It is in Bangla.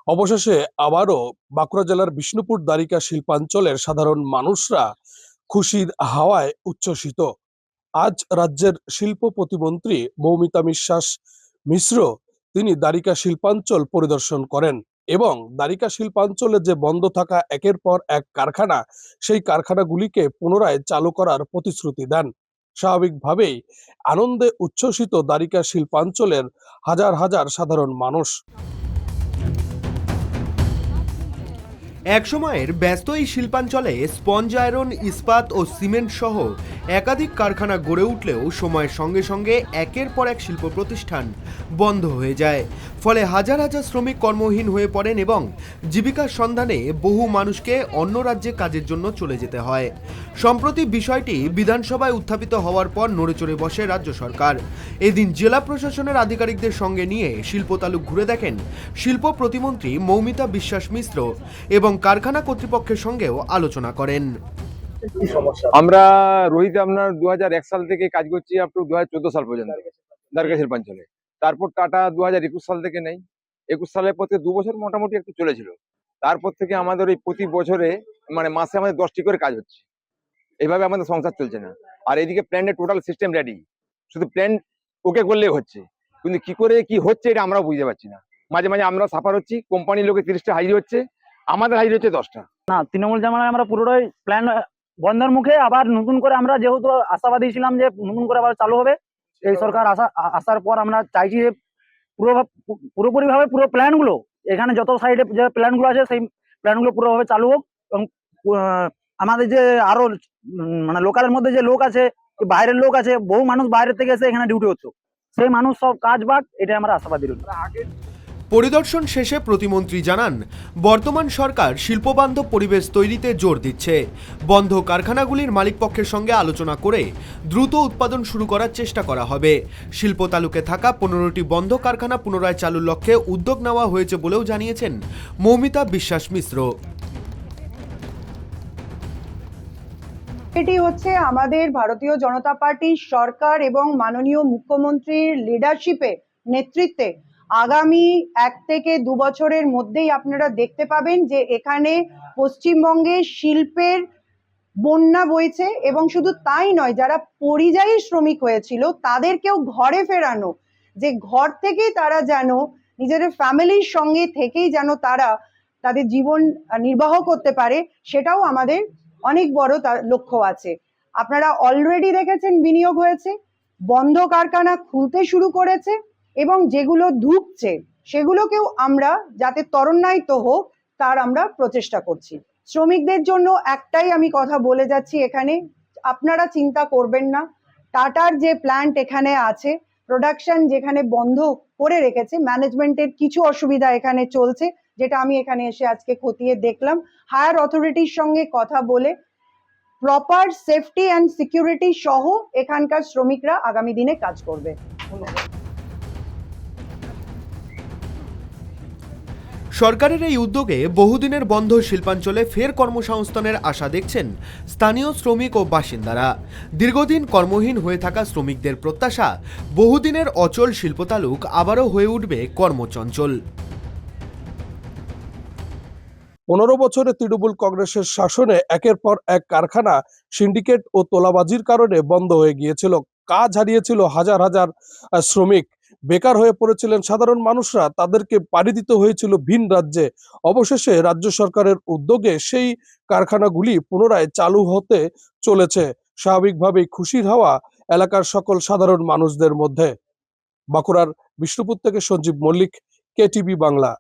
অবশেষে আবারও বাঁকুড়া জেলার বিষ্ণুপুর দ্বারিকা শিল্পাঞ্চলের সাধারণ মানুষরা খুশির হাওয়ায় উচ্ছ্বসিত। আজ রাজ্যের শিল্প প্রতিমন্ত্রী মৌমিতা বিশ্বাস মিশ্র তিনি দ্বারিকা শিল্পাঞ্চল পরিদর্শন করেন এবং দ্বারিকা শিল্পাঞ্চলে যে বন্ধ থাকা একের পর এক কারখানা, সেই কারখানাগুলিকে পুনরায় চালু করার প্রতিশ্রুতি দেন। স্বাভাবিকভাবেই আনন্দে উচ্ছ্বসিত দ্বারিকা শিল্পাঞ্চলের হাজার হাজার সাধারণ মানুষ। একসময়ের ব্যস্ত এই শিল্পাঞ্চলে স্পঞ্জ আয়রন, ইস্পাত ও সিমেন্ট সহ একাধিক কারখানা গড়ে উঠলেও সময়ের সঙ্গে সঙ্গে একের পর এক শিল্প প্রতিষ্ঠান বন্ধ হয়ে যায়। ফলে হাজার হাজার শ্রমিক কর্মহীন হয়ে পড়েন এবং জীবিকার সন্ধানে বহু মানুষকে অন্য রাজ্যে কাজের জন্য চলে যেতে হয়। সম্প্রতি বিষয়টি বিধানসভায় উত্থাপিত হওয়ার পর নড়েচড়ে বসে রাজ্য সরকার। এদিন জেলা প্রশাসনের আধিকারিকদের সঙ্গে নিয়ে শিল্প তালুক ঘুরে দেখেন শিল্প প্রতিমন্ত্রী মৌমিতা বিশ্বাস মিশ্র এবং কারখানা কর্তৃপক্ষের সঙ্গেও আলোচনা করেন। আমরা রোহিতে আপনার 2001 সাল থেকে কাজ করছি আপ টু 2014 সাল পর্যন্ত দ্বারকা শিল্পাঞ্চলে। তারপর টাটা 2021 সাল থেকে নেই। 21 সালের পর থেকে 2 বছর মোটামুটি একটু চলেছিল। তারপর থেকে আমাদের ওই প্রতি বছরে মানে মাসে আমাদের 10টি করে কাজ হচ্ছে। এইভাবে আমাদের সংসার চলছে না। আর এইদিকে প্ল্যানের টোটাল সিস্টেম রেডি, শুধু প্ল্যান ওকে করলেই হচ্ছে, কিন্তু কি করে কি হচ্ছে এটা আমরাও বুঝতে পারছি না। মাঝে মাঝে আমরা সাফার হচ্ছি, কোম্পানির লোকে 30টা হাজির হচ্ছে, আমাদের হাজির হচ্ছে 10টা। না, তৃণমূল জামানায় আমরা পুরোটাই প্ল্যান বন্ধের মুখে আবার নতুন করে আমরা যেহেতু আশাবাদী ছিলাম যে নতুন করে আবার চালু হবে, এই সরকার আসার পর আমরা চাইছি যে পুরোপুরি ভাবে পুরো প্ল্যান গুলো এখানে যত সাইডে যে প্ল্যান গুলো আছে সেই প্ল্যান গুলো পুরোভাবে চালু হোক এবং আমাদের যে আরো মানে লোকালের মধ্যে যে লোক আছে, বাইরের লোক আছে, বহু মানুষ বাইরে থেকে এসে এখানে ডিউটি হচ্ছে, সেই মানুষ সব কাজ বাক, এটা আমরা আশাবাদী রয়েছি। পরিদর্শন শেষে প্রতিমন্ত্রী জানান, বর্তমান সরকার শিল্পবান্ধব পরিবেশ তৈরিতে জোর দিচ্ছে। বন্ধ কারখানাগুলির মালিকপক্ষের সঙ্গে আলোচনা করে দ্রুত উৎপাদন শুরু করার চেষ্টা করা হবে। শিল্প তালুকে থাকা 15টি বন্ধ কারখানা পুনরায় চালুর লক্ষ্যে উদ্যোগ নেওয়া হয়েছে বলেও জানিয়েছেন মৌমিতা বিশ্বাস মিশ্র। এটি হচ্ছে আমাদের ভারতীয় জনতা পার্টি সরকার এবং মাননীয় মুখ্যমন্ত্রীর লিডারশিপে, নেতৃত্বে আগামী 1 থেকে 2 বছরের মধ্যেই আপনারা দেখতে পাবেন যে এখানে পশ্চিমবঙ্গে শিল্পের বন্যা বইছে। এবং শুধু তাই নয়, যারা পরিযায়ী শ্রমিক হয়েছিল তাদেরকেও ঘরে ফেরানো, যে ঘর থেকেই তারা যেন নিজেদের ফ্যামিলির সঙ্গে থেকেই যেন তারা তাদের জীবন নির্বাহ করতে পারে, সেটাও আমাদের অনেক বড় লক্ষ্য আছে। আপনারা অলরেডি দেখেছেন বিনিয়োগ হয়েছে, বন্ধ কারখানা খুলতে শুরু করেছে এবং যেগুলো ঢুকছে সেগুলোকেও আমরা যাতে ত্বরান্বিত হোক তার আমরা প্রচেষ্টা করছি। শ্রমিকদের জন্য একটাই আমি কথা বলে যাচ্ছি, এখানে আপনারা চিন্তা করবেন না। টাটার যে প্ল্যান্ট এখানে আছে, প্রোডাকশন যেখানে বন্ধ করে রেখেছে, ম্যানেজমেন্টের কিছু অসুবিধা এখানে চলছে, যেটা আমি এখানে এসে আজকে খতিয়ে দেখলাম। হায়ার অথরিটির সঙ্গে কথা বলে প্রপার সেফটি অ্যান্ড সিকিউরিটি সহ এখানকার শ্রমিকরা আগামী দিনে কাজ করবে। সরকারের এই উদ্যোগে বহুদিনের বন্ধ শিল্পাঞ্চলে ফের কর্মসংস্থানের আশা দেখছেন স্থানীয় শ্রমিক ও বাসিন্দারা। দীর্ঘদিন কর্মহীন হয়ে থাকা শ্রমিকদের প্রত্যাশা, বহুদিনের অচল শিল্প তালুক আবারও হয়ে উঠবে কর্মচঞ্চল। 15 বছরে তৃণমূল কংগ্রেসের শাসনে একের পর এক কারখানা সিন্ডিকেট ও তোলাবাজির কারণে বন্ধ হয়ে গিয়েছিল। কাজ হারিয়েছিল হাজার হাজার শ্রমিক, বেকার হয়ে পড়েছিলেন সাধারণ মানুষরা, তাদেরকে পাড়ি দিতে হয়েছিল ভিন রাজ্যে। অবশেষে রাজ্য সরকারের উদ্যোগে সেই কারখানাগুলি পুনরায় চালু হতে চলেছে। স্বাভাবিকভাবেই খুশির হাওয়া এলাকার সকল সাধারণ মানুষদের মধ্যে। বাঁকুড়ার বিষ্ণুপুর থেকে সঞ্জীব মল্লিক, কেটিভি বাংলা।